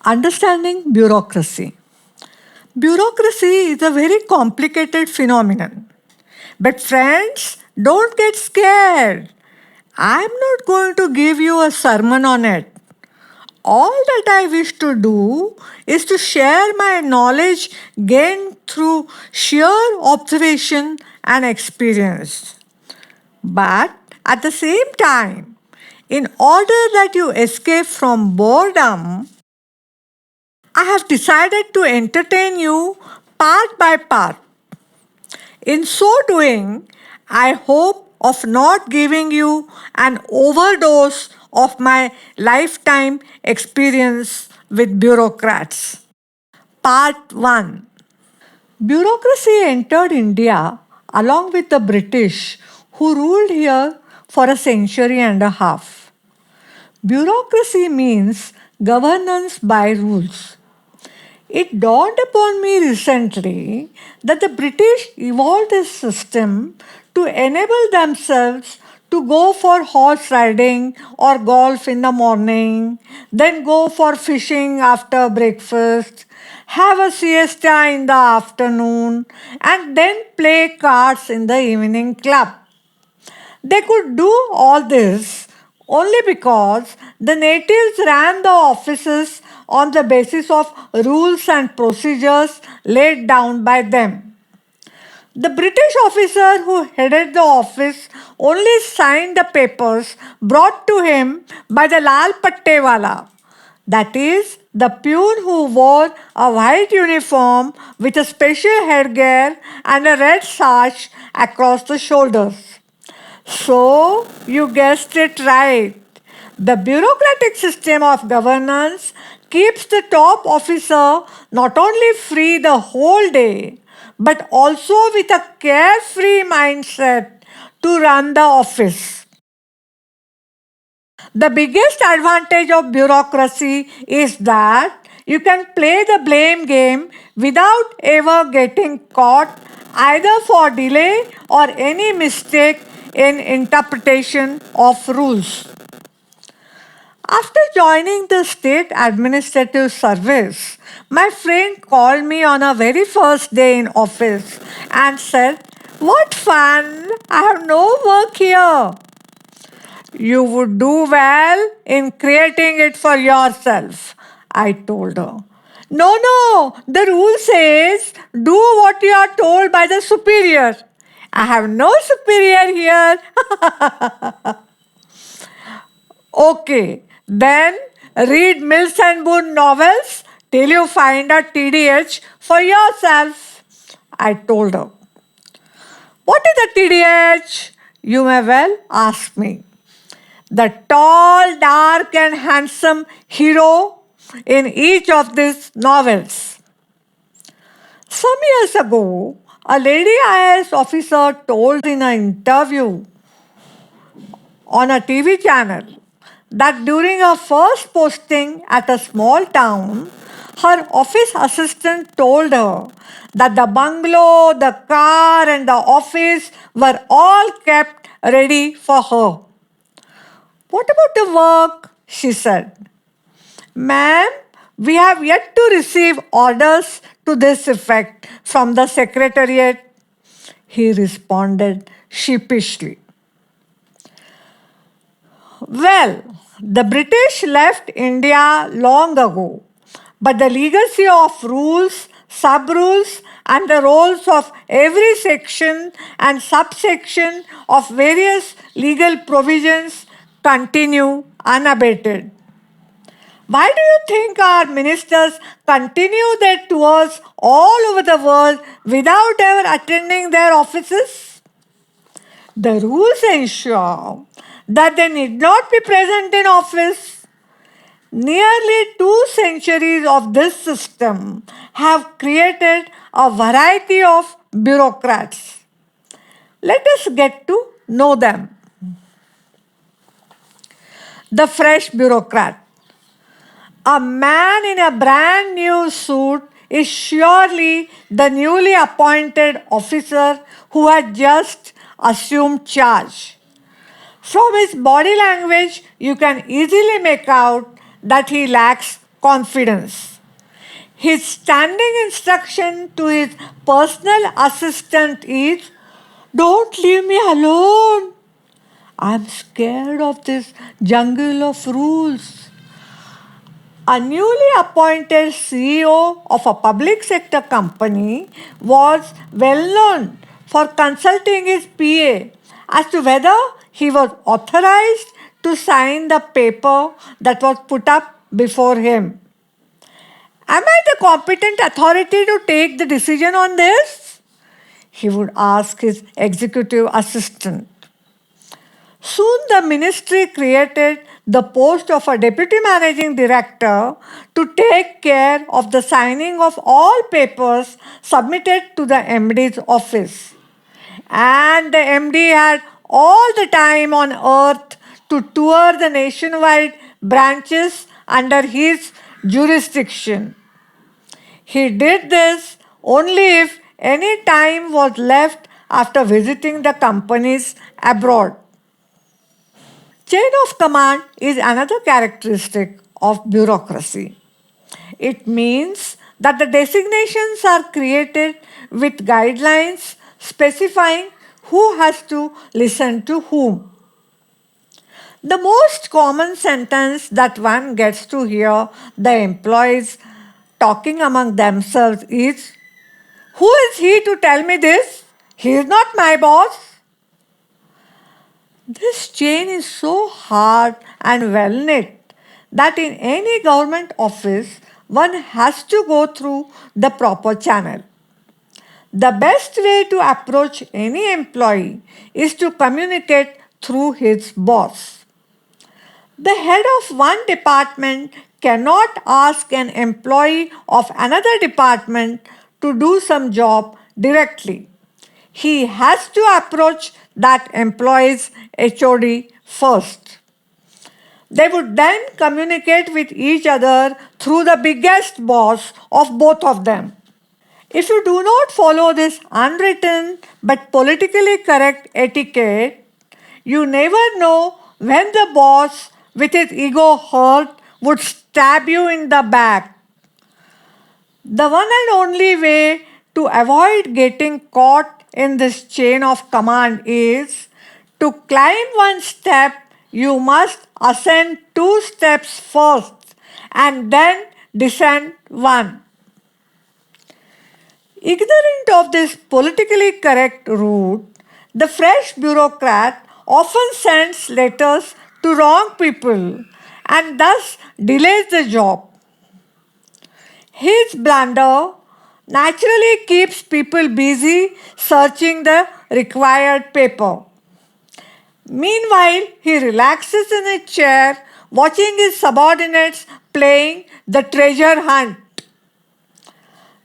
Understanding bureaucracy. Bureaucracy is a very complicated phenomenon. But friends, don't get scared. I'm not going to give you a sermon on it. All that I wish to do is to share my knowledge gained through sheer observation and experience. But at the same time, in order that you escape from boredom, I have decided to entertain you part by part. In so doing, I hope of not giving you an overdose of my lifetime experience with bureaucrats. Part 1. Bureaucracy entered India along with the British, who ruled here for a century and a half. Bureaucracy means governance by rules. It dawned upon me recently that the British evolved this system to enable themselves to go for horse riding or golf in the morning, then go for fishing after breakfast, have a siesta in the afternoon, and then play cards in the evening club. They could do all this only because the natives ran the offices on the basis of rules and procedures laid down by them. The British officer who headed the office only signed the papers brought to him by the Lal Pattewala, that is, the peon who wore a white uniform with a special headgear and a red sash across the shoulders. So, you guessed it right. The bureaucratic system of governance keeps the top officer not only free the whole day, but also with a carefree mindset to run the office. The biggest advantage of bureaucracy is that you can play the blame game without ever getting caught either for delay or any mistake in interpretation of rules. After joining the state administrative service, my friend called me on a very first day in office and said, "What fun! I have no work here." "You would do well in creating it for yourself," I told her. "No, no, the rule says do what you are told by the superior." "I have no superior here." "Okay, then read Mills and Boon novels till you find a TDH for yourself," I told her. "What is a TDH?" you may well ask me. The tall, dark, and handsome hero in each of these novels. Some years ago, a lady IAS officer told in an interview on a TV channel that during her first posting at a small town, her office assistant told her that the bungalow, the car, and the office were all kept ready for her. "What about the work?" she said. "Ma'am, we have yet to receive orders to this effect from the secretariat," he responded sheepishly. Well, the British left India long ago, but the legacy of rules, sub rules, and the roles of every section and subsection of various legal provisions continue unabated. Why do you think our ministers continue their tours all over the world without ever attending their offices? The rules ensure that they need not be present in office. Nearly 2 centuries of this system have created a variety of bureaucrats. Let us get to know them. The fresh bureaucrat. A man in a brand new suit is surely the newly appointed officer who had just assumed charge. From his body language, you can easily make out that he lacks confidence. His standing instruction to his personal assistant is, "Don't leave me alone. I'm scared of this jungle of rules." A newly appointed CEO of a public sector company was well known for consulting his PA as to whether he was authorized to sign the paper that was put up before him. "Am I the competent authority to take the decision on this?" he would ask his executive assistant. Soon the ministry created the post of a deputy managing director to take care of the signing of all papers submitted to the MD's office. And the MD had all the time on earth to tour the nationwide branches under his jurisdiction. He did this only if any time was left after visiting the companies abroad. Chain of command is another characteristic of bureaucracy. It means that the designations are created with guidelines specifying who has to listen to whom. The most common sentence that one gets to hear the employees talking among themselves is, "Who is he to tell me this? He is not my boss." This chain is so hard and well knit that in any government office one has to go through the proper channel. The best way to approach any employee is to communicate through his boss. The head of one department cannot ask an employee of another department to do some job directly. He has to approach that employee's HOD first. They would then communicate with each other through the biggest boss of both of them. If you do not follow this unwritten but politically correct etiquette, you never know when the boss, with his ego hurt, would stab you in the back. The one and only way to avoid getting caught in this chain of command is to climb one step, you must ascend two steps first and then descend one. Ignorant of this politically correct route, the fresh bureaucrat often sends letters to wrong people and thus delays the job. His blunder naturally keeps people busy searching the required paper. Meanwhile, he relaxes in his chair watching his subordinates playing the treasure hunt.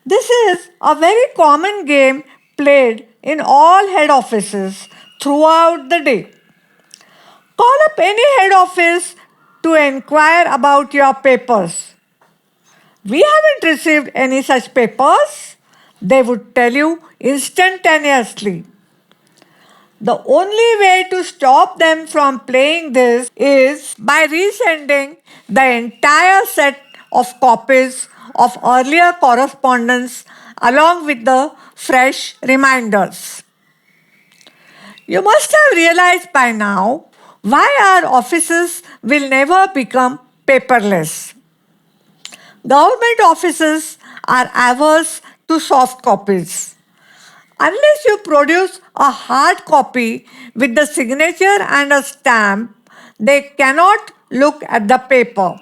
This is a very common game played in all head offices throughout the day. Call up any head office to inquire about your papers. "We haven't received any such papers," they would tell you instantaneously. The only way to stop them from playing this is by resending the entire set of copies of earlier correspondence along with the fresh reminders. You must have realized by now why our offices will never become paperless. Government offices are averse to soft copies. Unless you produce a hard copy with the signature and a stamp, they cannot look at the paper.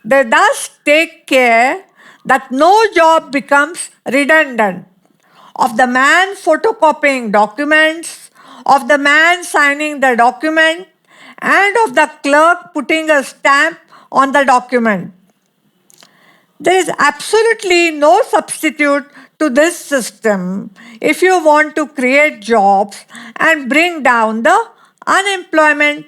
They thus take care that no job becomes redundant. Of the man photocopying documents, of the man signing the document, and of the clerk putting a stamp on the document. There is absolutely no substitute to this system if you want to create jobs and bring down the unemployment